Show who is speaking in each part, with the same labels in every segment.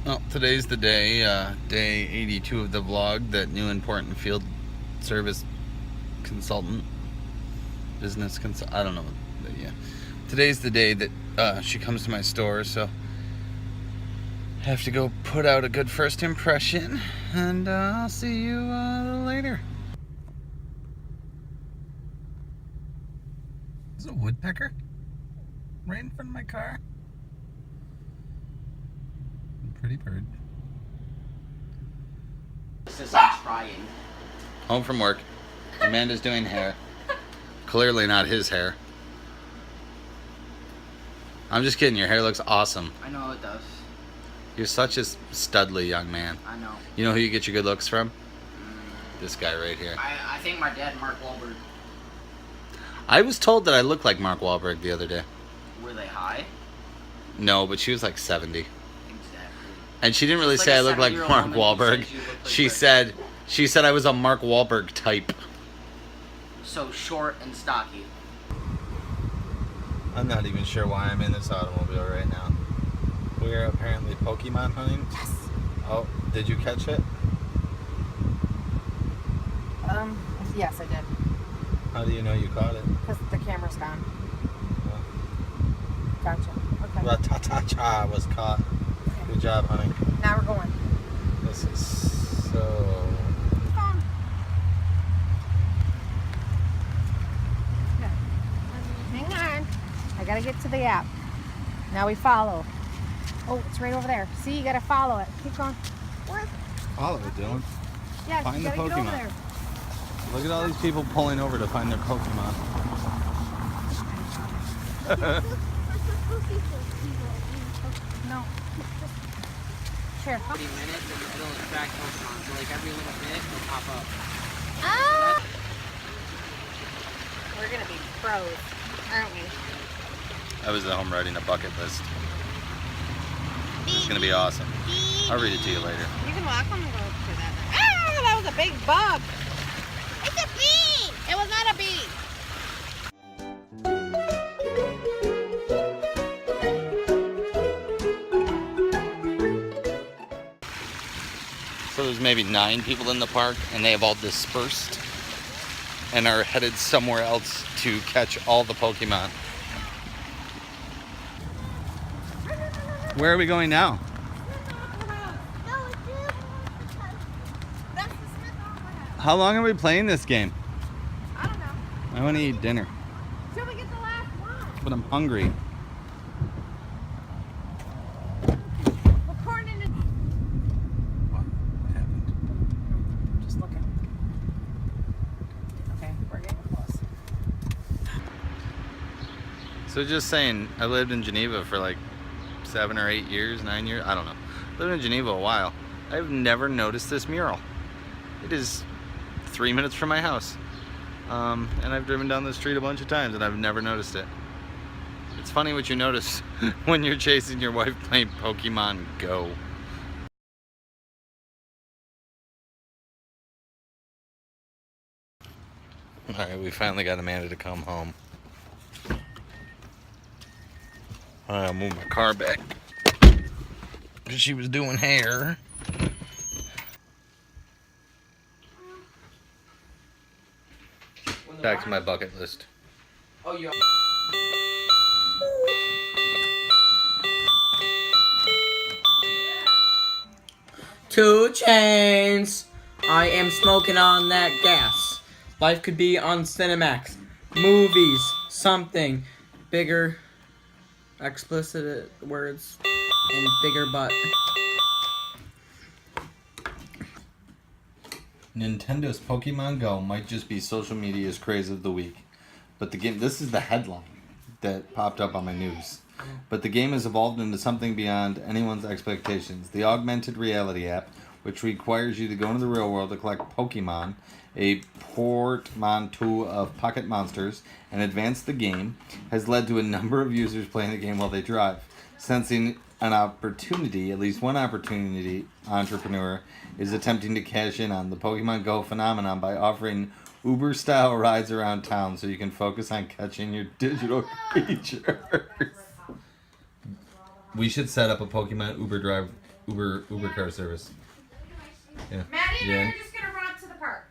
Speaker 1: Well, today's the day, day 82 of the vlog that new important field service consultant, business consult, I don't know, but yeah. Today's the day that she comes to my store, so I have to go put out a good first impression, and I'll see you later. Is it a woodpecker right in front of my car? Pretty bird.
Speaker 2: Says I'm trying.
Speaker 1: Home from work. Amanda's doing hair. Clearly not his hair. I'm just kidding. Your hair looks awesome.
Speaker 2: I know it does.
Speaker 1: You're such a studly young man.
Speaker 2: I know.
Speaker 1: You know who you get your good looks from? This guy right here.
Speaker 2: I think my dad, Mark Wahlberg.
Speaker 1: I was told that I looked like Mark Wahlberg the other day.
Speaker 2: Were they high?
Speaker 1: No, but she was like 70.
Speaker 2: Exactly.
Speaker 1: And she didn't really
Speaker 2: It's
Speaker 1: say
Speaker 2: like
Speaker 1: I
Speaker 2: a
Speaker 1: looked like
Speaker 2: 70-year-old
Speaker 1: Mark
Speaker 2: woman
Speaker 1: Wahlberg.
Speaker 2: who said you looked like
Speaker 1: She
Speaker 2: Brett.
Speaker 1: said I was a Mark Wahlberg type.
Speaker 2: So short and stocky.
Speaker 1: I'm not even sure why I'm in this automobile right now. We're apparently Pokemon hunting.
Speaker 3: Yes.
Speaker 1: Oh, did you catch it?
Speaker 3: Yes, I did.
Speaker 1: How do you know you caught it?
Speaker 3: Because the camera's gone. Gotcha. Okay.
Speaker 1: Ratata was caught. Good job, honey.
Speaker 3: Now we're going.
Speaker 1: This is so...
Speaker 3: Hang on. I gotta get to the app. Now we follow. Oh, it's right over there. See, you gotta follow it. Keep going. Where?
Speaker 1: Follow it, Dylan.
Speaker 3: Yeah,
Speaker 1: Find
Speaker 3: you
Speaker 1: the
Speaker 3: gotta get over
Speaker 1: Pokemon.
Speaker 3: there.
Speaker 1: Look at all these people pulling over to find their Pokemon.
Speaker 3: No. Sure.
Speaker 2: 40 minutes and it'll attract Pokemon. So like every little bit will pop up.
Speaker 3: Ah! We're gonna be pros, aren't we?
Speaker 1: I was at home writing a bucket list. It's gonna be awesome. I'll read it to you later.
Speaker 3: You can walk on and go to that. Ah, that was a big bug. It's a bee. It was not a bee.
Speaker 1: So there's maybe 9 people in the park, and they have all dispersed and are headed somewhere else to catch all the Pokemon. Where are we going now? How long are we playing this game?
Speaker 3: I don't know.
Speaker 1: I want to eat dinner,
Speaker 3: Till we get the last one.
Speaker 1: but I'm hungry.
Speaker 3: According to...
Speaker 1: What happened?
Speaker 3: Just looking. Okay, we're getting close.
Speaker 1: So just saying, I lived in Geneva for like 7 or 8 years, 9 years, I don't know. Lived in Geneva a while. I've never noticed this mural. It is 3 minutes from my house. And I've driven down the street a bunch of times and I've never noticed it. It's funny what you notice when you're chasing your wife playing Pokemon Go. Alright, we finally got Amanda to come home. I'll move my car back because she was doing hair. Back to my bucket list.
Speaker 2: Oh, you. 2 Chainz. I am smoking on that gas. Life could be on Cinemax. Movies. Something. Bigger. Explicit words. And bigger butt.
Speaker 1: Nintendo's Pokemon Go might just be social media's craze of the week. But the game, this is the headline that popped up on my news. But the game has evolved into something beyond anyone's expectations. The augmented reality app, which requires you to go into the real world to collect Pokemon, a portmanteau of Pocket Monsters, and advance the game, has led to a number of users playing the game while they drive. Sensing an opportunity, at least one opportunity entrepreneur is attempting to cash in on the Pokemon Go phenomenon by offering Uber-style rides around town so you can focus on catching your digital creatures. We should set up a Pokemon Uber car service. Yeah.
Speaker 3: Maddie and I
Speaker 1: Yeah.
Speaker 3: are just gonna run up to the park.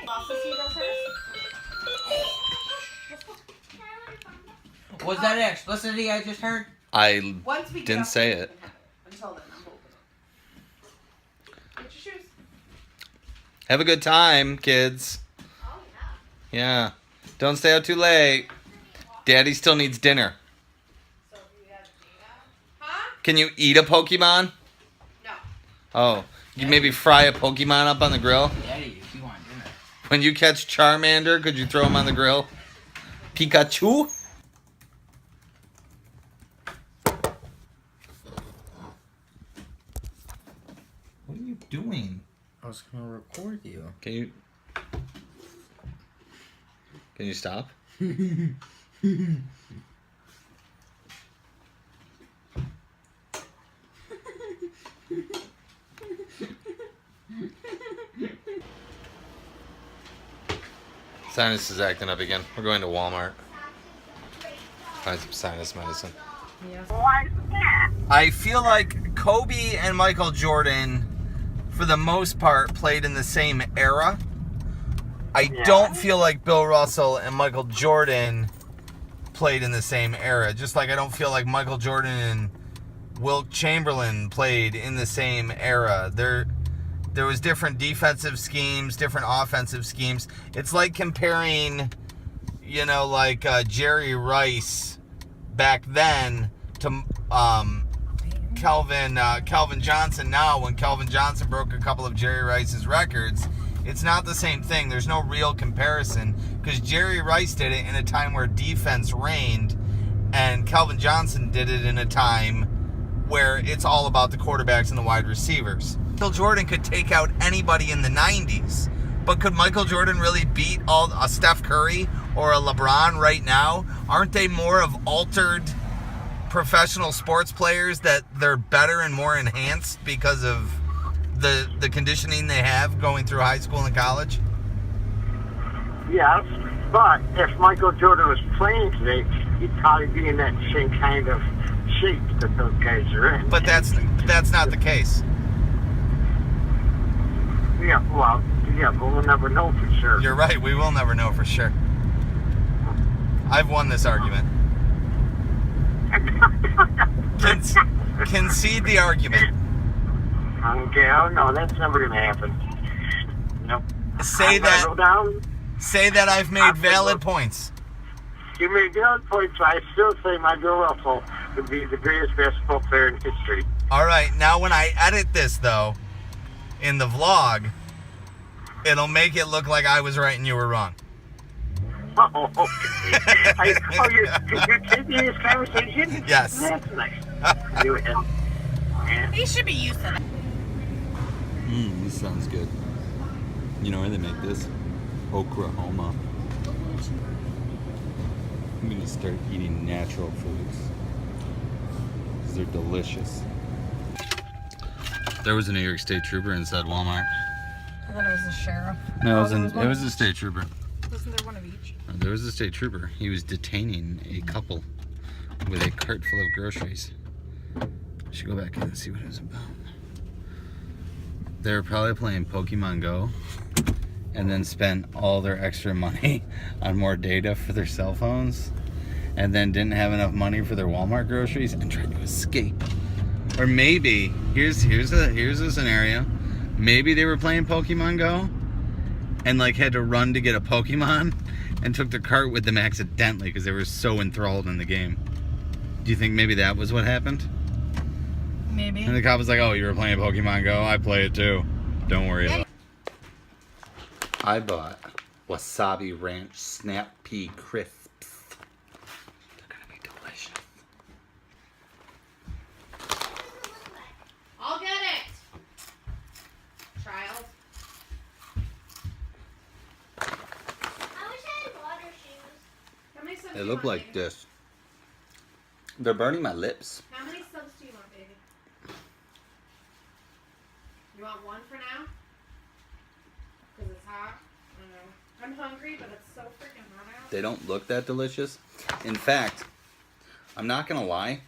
Speaker 3: Also see those hers?
Speaker 2: Was that explicitity I just heard?
Speaker 1: I
Speaker 3: Once we get
Speaker 1: didn't
Speaker 3: up
Speaker 1: say
Speaker 3: there,
Speaker 1: it.
Speaker 3: we can have Until then, I'm hoping. Get your shoes.
Speaker 1: Have a good time, kids.
Speaker 3: Oh yeah.
Speaker 1: Yeah. Don't stay out too late. Daddy still needs dinner.
Speaker 3: So if you got huh?
Speaker 1: Can you eat a Pokemon?
Speaker 3: No.
Speaker 1: Oh. You maybe fry a Pokemon up on the grill?
Speaker 2: Daddy, if you want dinner.
Speaker 1: When you catch Charmander, could you throw him on the grill? Pikachu? What are you doing?
Speaker 2: I was gonna record you.
Speaker 1: Can you stop? Sinus is acting up again. We're going to Walmart. Find some sinus medicine.
Speaker 3: Yes.
Speaker 1: I feel like Kobe and Michael Jordan, for the most part, played in the same era. I don't feel like Bill Russell and Michael Jordan played in the same era. Just like I don't feel like Michael Jordan and Wilt Chamberlain played in the same era. There was different defensive schemes, different offensive schemes. It's like comparing, like Jerry Rice back then to Calvin Johnson now, when Calvin Johnson broke a couple of Jerry Rice's records. It's not the same thing. There's no real comparison because Jerry Rice did it in a time where defense reigned, and Calvin Johnson did it in a time where it's all about the quarterbacks and the wide receivers. Michael Jordan could take out anybody in the 90s, but could Michael Jordan really beat a Steph Curry or a LeBron right now? Aren't they more of altered professional sports players that they're better and more enhanced because of the conditioning they have going through high school and college?
Speaker 4: Yes, but if Michael Jordan was playing today, he'd probably be in that same kind of shape that those guys are in.
Speaker 1: But that's not the case.
Speaker 4: But we'll never know for sure.
Speaker 1: You're right. We will never know for sure. I've won this argument. Concede the argument.
Speaker 4: Okay, oh no, that's never gonna happen. Nope.
Speaker 1: Say
Speaker 4: I'm gonna go down.
Speaker 1: Say that I've made valid points.
Speaker 4: You made valid points, but I still say my Bill Russell would be the greatest basketball player in history.
Speaker 1: All right, now when I edit this though, in the vlog, it'll make it look like I was right and you were wrong.
Speaker 4: Oh, okay. You're taking this conversation?
Speaker 1: Yes.
Speaker 4: That's nice. Do it. Yeah.
Speaker 3: He should be used to that.
Speaker 1: This sounds good. You know where they make this? Oklahoma. I'm gonna start eating natural foods. 'Cause they're delicious. There was a New York State trooper inside Walmart.
Speaker 3: I thought it was the sheriff.
Speaker 1: No,
Speaker 3: Oh,
Speaker 1: it was a state trooper.
Speaker 3: Wasn't there one of each?
Speaker 1: There was a state trooper. He was detaining a couple with a cart full of groceries. I should go back in and see what it was about. They were probably playing Pokemon Go and then spent all their extra money on more data for their cell phones and then didn't have enough money for their Walmart groceries and tried to escape. Or maybe, here's a scenario. Maybe they were playing Pokemon Go and had to run to get a Pokemon and took their cart with them accidentally because they were so enthralled in the game. Do you think maybe that was what happened?
Speaker 3: Maybe.
Speaker 1: And the cop was like, "Oh, you were playing Pokemon Go? I play it too. Don't worry about it." I bought Wasabi Ranch Snap Pea Crisps. They're gonna be delicious.
Speaker 3: I'll get it. Child.
Speaker 5: I wish I had water shoes.
Speaker 3: How many subs
Speaker 1: They
Speaker 3: do you
Speaker 1: look
Speaker 3: want,
Speaker 1: like
Speaker 3: baby?
Speaker 1: this. They're burning my lips.
Speaker 3: How many subs do you want, baby? You want one for now? Because it's hot? I don't know. I'm hungry, but it's so freaking hot out.
Speaker 1: They don't look that delicious. In fact, I'm not gonna lie,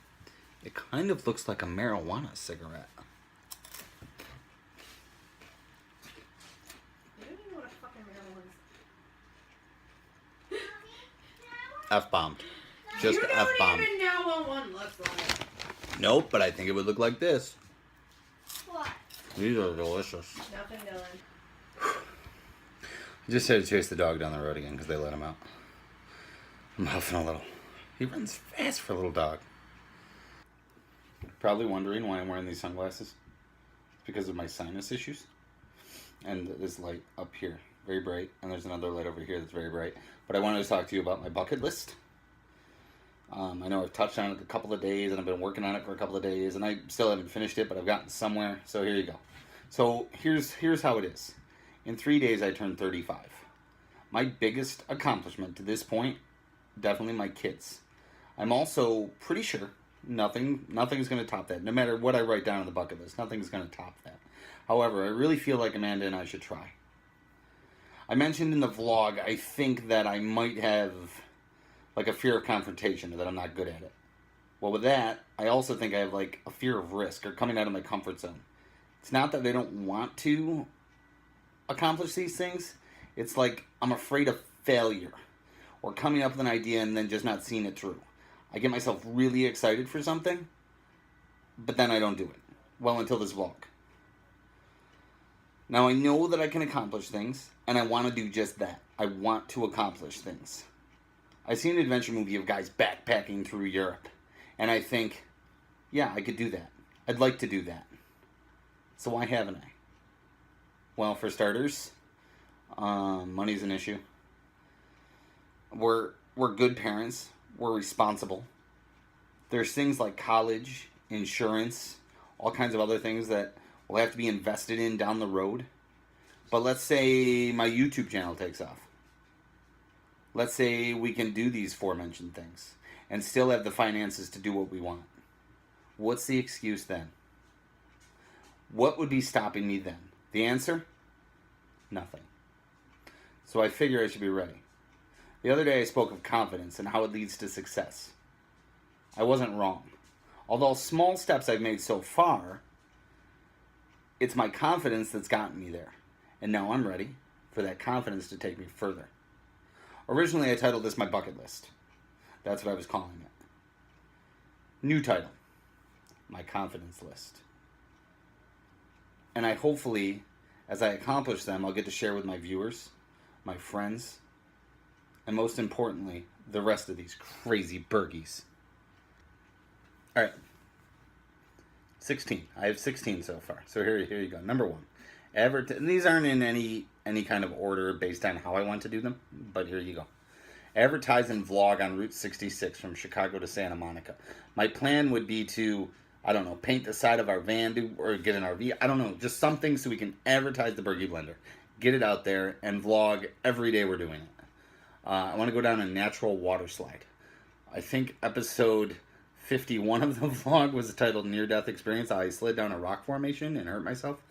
Speaker 1: it kind of looks like a marijuana cigarette.
Speaker 3: You don't even know what a fucking marijuana is.
Speaker 1: F-bombed. Just F-bombed.
Speaker 3: even know what one looks like.
Speaker 1: Nope, but I think it would look like this.
Speaker 5: What?
Speaker 1: These are delicious.
Speaker 3: Nothing, Dylan.
Speaker 1: I just had to chase the dog down the road again because they let him out. I'm huffing a little. He runs fast for a little dog. Probably wondering why I'm wearing these sunglasses. It's because of my sinus issues. And this light up here, very bright. And there's another light over here that's very bright. But I wanted to talk to you about my bucket list. I know I've touched on it a couple of days, and I've been working on it for a couple of days, and I still haven't finished it, but I've gotten somewhere. So here you go. So here's how it is. In 3 days, I turned 35. My biggest accomplishment to this point, definitely my kids. I'm also pretty sure nothing's going to top that. No matter what I write down on the bucket list, nothing's going to top that. However, I really feel like Amanda and I should try. I mentioned in the vlog, I think that I might have like a fear of confrontation, or that I'm not good at it. Well, with that, I also think I have like a fear of risk or coming out of my comfort zone. It's not that I don't want to accomplish these things. It's like I'm afraid of failure or coming up with an idea and then just not seeing it through. I get myself really excited for something, but then I don't do it. Well, until this vlog. Now, I know that I can accomplish things, and I want to do just that. I want to accomplish things. I see an adventure movie of guys backpacking through Europe, and I think, yeah, I could do that. I'd like to do that. So why haven't I? Well, for starters, money's an issue. We're good parents. We're responsible. There's things like college, insurance, all kinds of other things that will have to be invested in down the road. But let's say my YouTube channel takes off. Let's say we can do these aforementioned things and still have the finances to do what we want. What's the excuse then? What would be stopping me then? The answer? Nothing. So I figure I should be ready. The other day I spoke of confidence and how it leads to success. I wasn't wrong. Although small steps I've made so far, it's my confidence that's gotten me there. And now I'm ready for that confidence to take me further. Originally I titled this my bucket list. That's what I was calling it. New title, my confidence list. And I hopefully, as I accomplish them, I'll get to share with my viewers, my friends, and most importantly, the rest of these crazy burgies. All right. 16. I have 16 so far. So here you go. Number one. And these aren't in any kind of order based on how I want to do them, but here you go. Advertise and vlog on Route 66 from Chicago to Santa Monica. My plan would be to, I don't know, paint the side of our van or get an RV. I don't know, just something so we can advertise the Burgie Blender. Get it out there and vlog every day we're doing it. I want to go down a natural water slide. I think episode 51 of the vlog was titled Near Death Experience. I slid down a rock formation and hurt myself.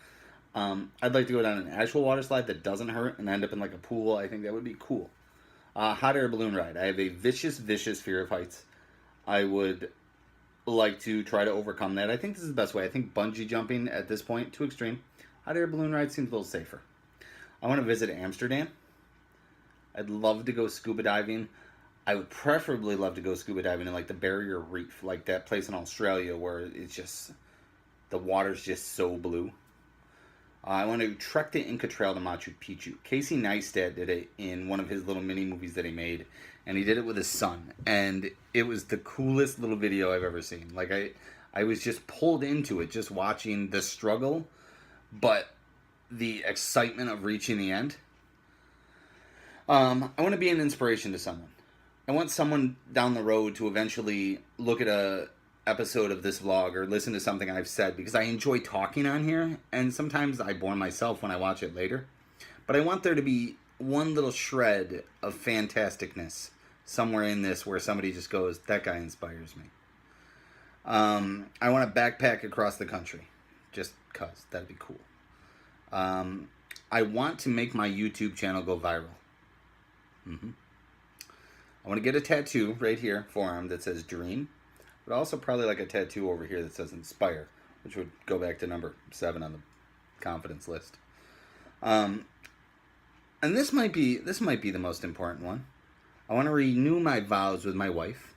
Speaker 1: I'd like to go down an actual water slide that doesn't hurt and end up in like a pool. I think that would be cool. Hot air balloon ride. I have a vicious fear of heights. I would like to try to overcome that. I think this is the best way. I think bungee jumping at this point, too extreme. Hot air balloon ride seems a little safer. I want to visit Amsterdam. I'd love to go scuba diving. I would preferably love to go scuba diving in like the Barrier Reef, like that place in Australia where it's just, the water's just so blue. I want to trek the Inca Trail to Machu Picchu. Casey Neistat did it in one of his little mini movies that he made, and he did it with his son, and it was the coolest little video I've ever seen. Like I was just pulled into it, just watching the struggle, but the excitement of reaching the end. I want to be an inspiration to someone. I want someone down the road to eventually look at a episode of this vlog or listen to something I've said, because I enjoy talking on here, and sometimes I bore myself when I watch it later. But I want there to be one little shred of fantasticness somewhere in this where somebody just goes, that guy inspires me. I want to backpack across the country, just cause that'd be cool. I want to make my YouTube channel go viral. I want to get a tattoo right here, forearm, that says dream, but also probably like a tattoo over here that says inspire, which would go back to number 7 on the confidence list. And this might be the most important one. I want to renew my vows with my wife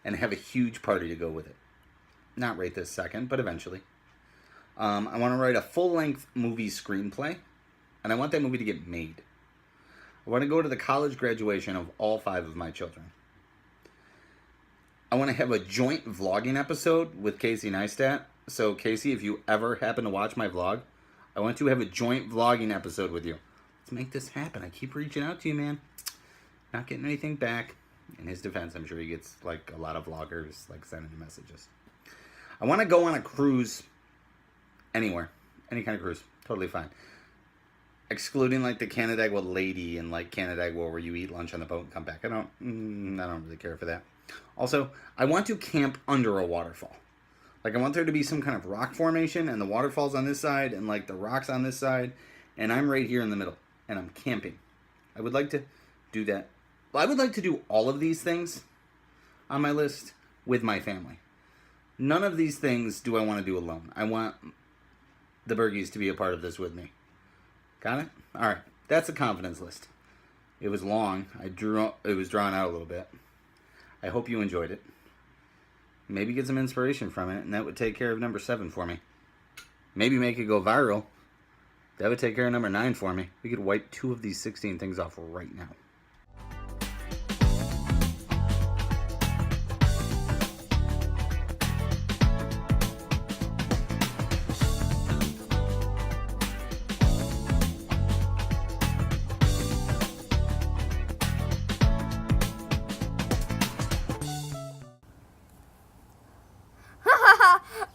Speaker 1: and have a huge party to go with it. Not right this second, but eventually. I want to write a full-length movie screenplay, and I want that movie to get made. I want to go to the college graduation of all 5 of my children. I want to have a joint vlogging episode with Casey Neistat. So, Casey, if you ever happen to watch my vlog, I want to have a joint vlogging episode with you. Let's make this happen. I keep reaching out to you, man. Not getting anything back. In his defense, I'm sure he gets, like, a lot of vloggers, like, sending him messages. I want to go on a cruise anywhere. Any kind of cruise. Totally fine. Excluding, like, the Canandaigua Lady and, like, Canandaigua where you eat lunch on the boat and come back. I don't really care for that. Also, I want to camp under a waterfall. Like, I want there to be some kind of rock formation, and the waterfall's on this side, and, like, the rock's on this side, and I'm right here in the middle, and I'm camping. I would like to do that. Well, I would like to do all of these things on my list with my family. None of these things do I want to do alone. I want the Bergies to be a part of this with me. Got it? All right. That's the confidence list. It was long. It was drawn out a little bit. I hope you enjoyed it. Maybe get some inspiration from it, and that would take care of number 7 for me. Maybe make it go viral. That would take care of number 9 for me. We could wipe 2 of these 16 things off right now.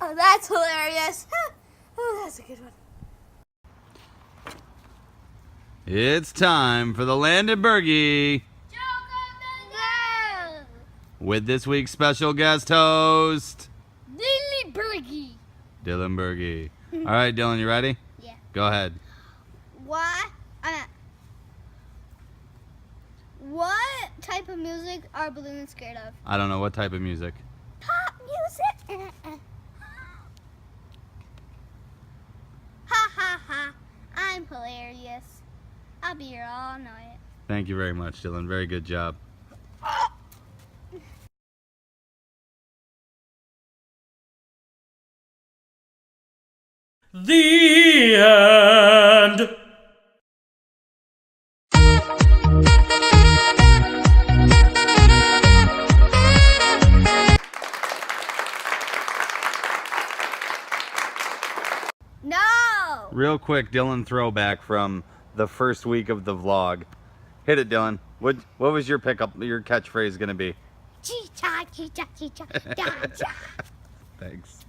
Speaker 5: Oh, that's hilarious. Oh, that's a good one.
Speaker 1: It's time for the Landon Bergie
Speaker 5: Joke of the day.
Speaker 1: with this week's special guest host,
Speaker 5: Lily Bergie.
Speaker 1: Dylan Bergie. All right, Dylan, you ready?
Speaker 5: Yeah.
Speaker 1: Go ahead.
Speaker 5: What type of music are balloons scared of?
Speaker 1: I don't know what type of music.
Speaker 5: Pop music. Ha ha ha. I'm hilarious. I'll be here all night.
Speaker 1: Thank you very much, Dylan. Very good job.
Speaker 6: The end.
Speaker 5: No.
Speaker 1: Real quick, Dylan throwback from the first week of the vlog. Hit it, Dylan. What was your catchphrase gonna be?
Speaker 5: Chee-cha, chee-cha, chee-cha, da-cha.
Speaker 1: Thanks.